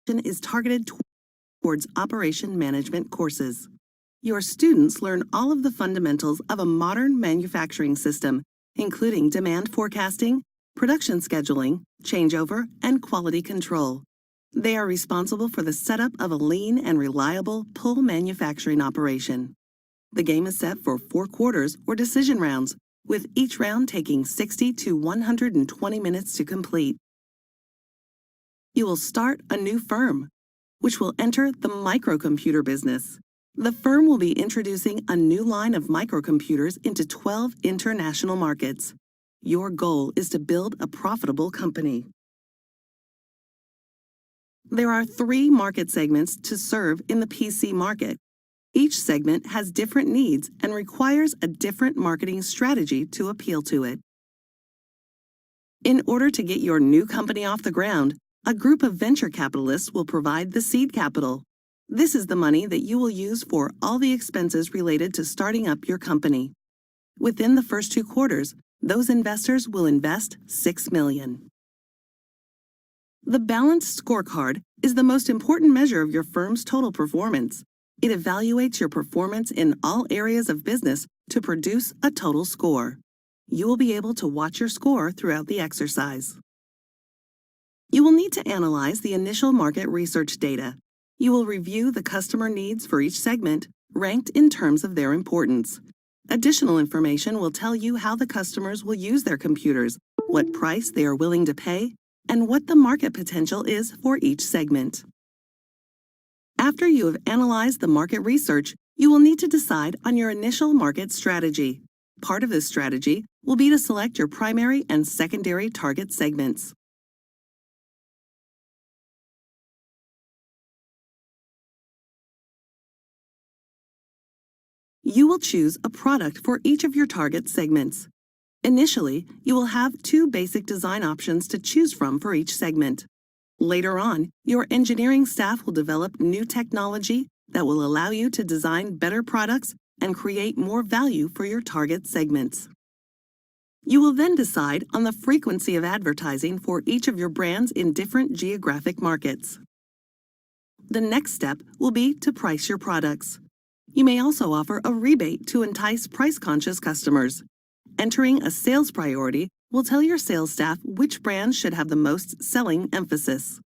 is targeted towards operation management courses. Your students learn all of the fundamentals of a modern manufacturing system, including demand forecasting, production scheduling, changeover, and quality control. They are responsible for the setup of a lean and reliable pull manufacturing operation. The game is set for 4 quarters or decision rounds, with each round taking 60 to 120 minutes to complete. You will start a new firm, which will enter the microcomputer business. The firm will be introducing a new line of microcomputers into 12 international markets. Your goal is to build a profitable company. There are 3 market segments to serve in the PC market. Each segment has different needs and requires a different marketing strategy to appeal to it. In order to get your new company off the ground, a group of venture capitalists will provide the seed capital. This is the money that you will use for all the expenses related to starting up your company. Within the first 2 quarters, those investors will invest $6 million. The balanced scorecard is the most important measure of your firm's total performance. It evaluates your performance in all areas of business to produce a total score. You will be able to watch your score throughout the exercise. You will need to analyze the initial market research data. You will review the customer needs for each segment, ranked in terms of their importance. Additional information will tell you how the customers will use their computers, what price they are willing to pay, and what the market potential is for each segment. After you have analyzed the market research, you will need to decide on your initial market strategy. Part of this strategy will be to select your primary and secondary target segments. You will choose a product for each of your target segments. Initially, you will have 2 basic design options to choose from for each segment. Later on, your engineering staff will develop new technology that will allow you to design better products and create more value for your target segments. You will then decide on the frequency of advertising for each of your brands in different geographic markets. The next step will be to price your products. You may also offer a rebate to entice price-conscious customers. Entering a sales priority will tell your sales staff which brands should have the most selling emphasis.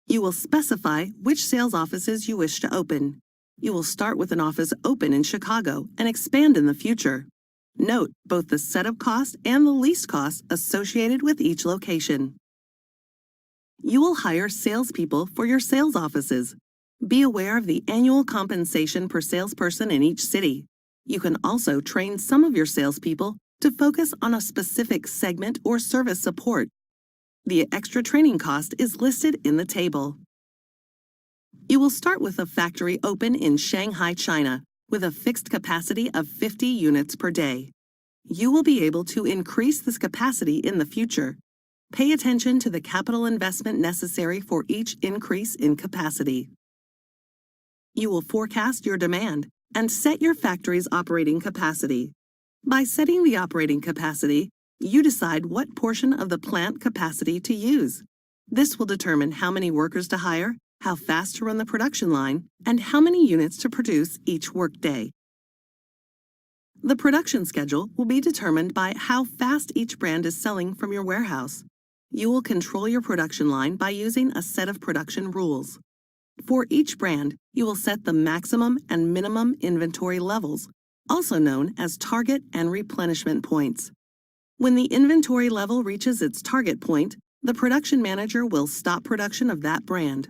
You will specify which sales offices you wish to open. You will start with an office open in Chicago and expand in the future. Note both the setup cost and the lease costs associated with each location. You will hire salespeople for your sales offices. Be aware of the annual compensation per salesperson in each city. You can also train some of your salespeople to focus on a specific segment or service support. The extra training cost is listed in the table. You will start with a factory open in Shanghai, China, with a fixed capacity of 50 units per day. You will be able to increase this capacity in the future. Pay attention to the capital investment necessary for each increase in capacity. You will forecast your demand and set your factory's operating capacity. By setting the operating capacity, you decide what portion of the plant capacity to use. This will determine how many workers to hire, how fast to run the production line, and how many units to produce each workday. The production schedule will be determined by how fast each brand is selling from your warehouse. You will control your production line by using a set of production rules. For each brand, you will set the maximum and minimum inventory levels, also known as target and replenishment points. When the inventory level reaches its target point, the production manager will stop production of that brand.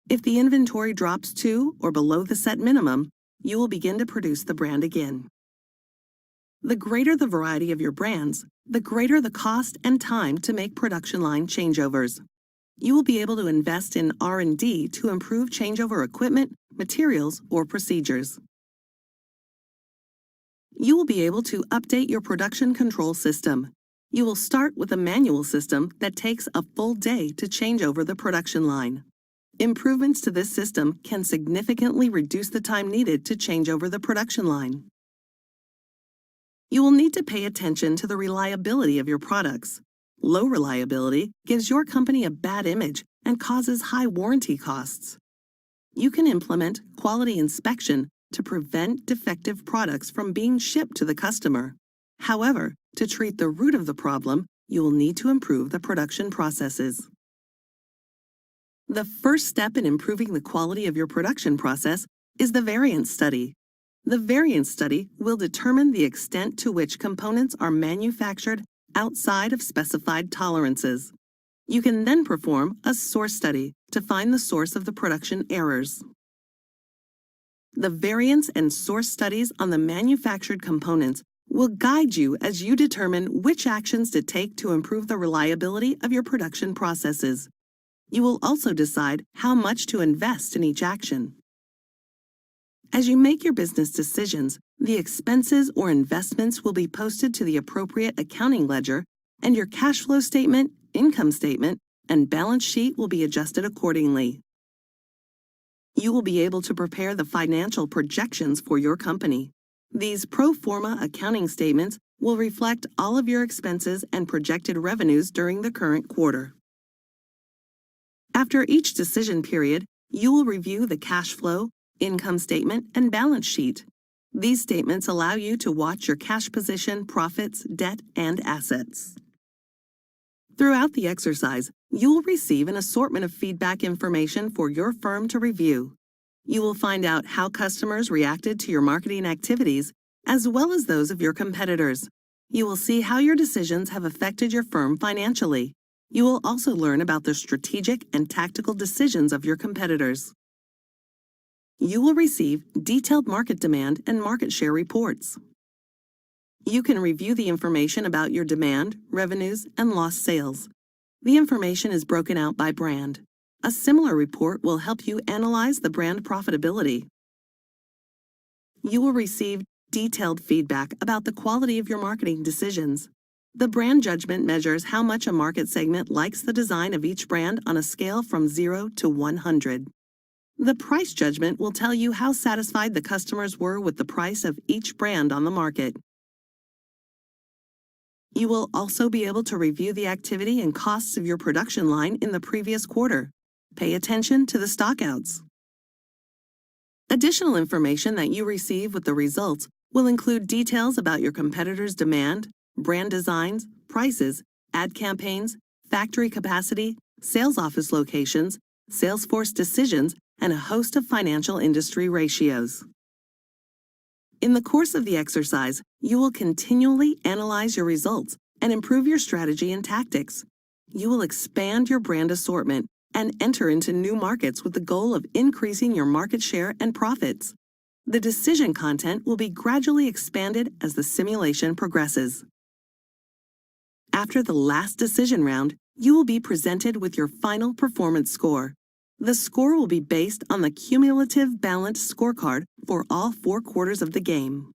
If the inventory drops to or below the set minimum, you will begin to produce the brand again. The greater the variety of your brands, the greater the cost and time to make production line changeovers. You will be able to invest in R&D to improve changeover equipment, materials, or procedures. You will be able to update your production control system. You will start with a manual system that takes a full day to change over the production line. Improvements to this system can significantly reduce the time needed to change over the production line. You will need to pay attention to the reliability of your products. Low reliability gives your company a bad image and causes high warranty costs. You can implement quality inspection to prevent defective products from being shipped to the customer. However, to treat the root of the problem, you will need to improve the production processes. The first step in improving the quality of your production process is the variance study. The variance study will determine the extent to which components are manufactured outside of specified tolerances. You can then perform a source study to find the source of the production errors. The variance and source studies on the manufactured components will guide you as you determine which actions to take to improve the reliability of your production processes. You will also decide how much to invest in each action. As you make your business decisions, the expenses or investments will be posted to the appropriate accounting ledger, and your cash flow statement, income statement, and balance sheet will be adjusted accordingly. You will be able to prepare the financial projections for your company. These pro forma accounting statements will reflect all of your expenses and projected revenues during the current quarter. After each decision period, you will review the cash flow, income statement, and balance sheet. These statements allow you to watch your cash position, profits, debt, and assets. Throughout the exercise, you will receive an assortment of feedback information for your firm to review. You will find out how customers reacted to your marketing activities, as well as those of your competitors. You will see how your decisions have affected your firm financially. You will also learn about the strategic and tactical decisions of your competitors. You will receive detailed market demand and market share reports. You can review the information about your demand, revenues, and lost sales. The information is broken out by brand. A similar report will help you analyze the brand profitability. You will receive detailed feedback about the quality of your marketing decisions. The brand judgment measures how much a market segment likes the design of each brand on a scale from 0 to 100. The price judgment will tell you how satisfied the customers were with the price of each brand on the market. You will also be able to review the activity and costs of your production line in the previous quarter. Pay attention to the stockouts. Additional information that you receive with the results will include details about your competitors' demand, brand designs, prices, ad campaigns, factory capacity, sales office locations, sales force decisions, and a host of financial industry ratios. In the course of the exercise, you will continually analyze your results and improve your strategy and tactics. You will expand your brand assortment and enter into new markets with the goal of increasing your market share and profits. The decision content will be gradually expanded as the simulation progresses. After the last decision round, you will be presented with your final performance score. The score will be based on the cumulative balanced scorecard for all 4 quarters of the game.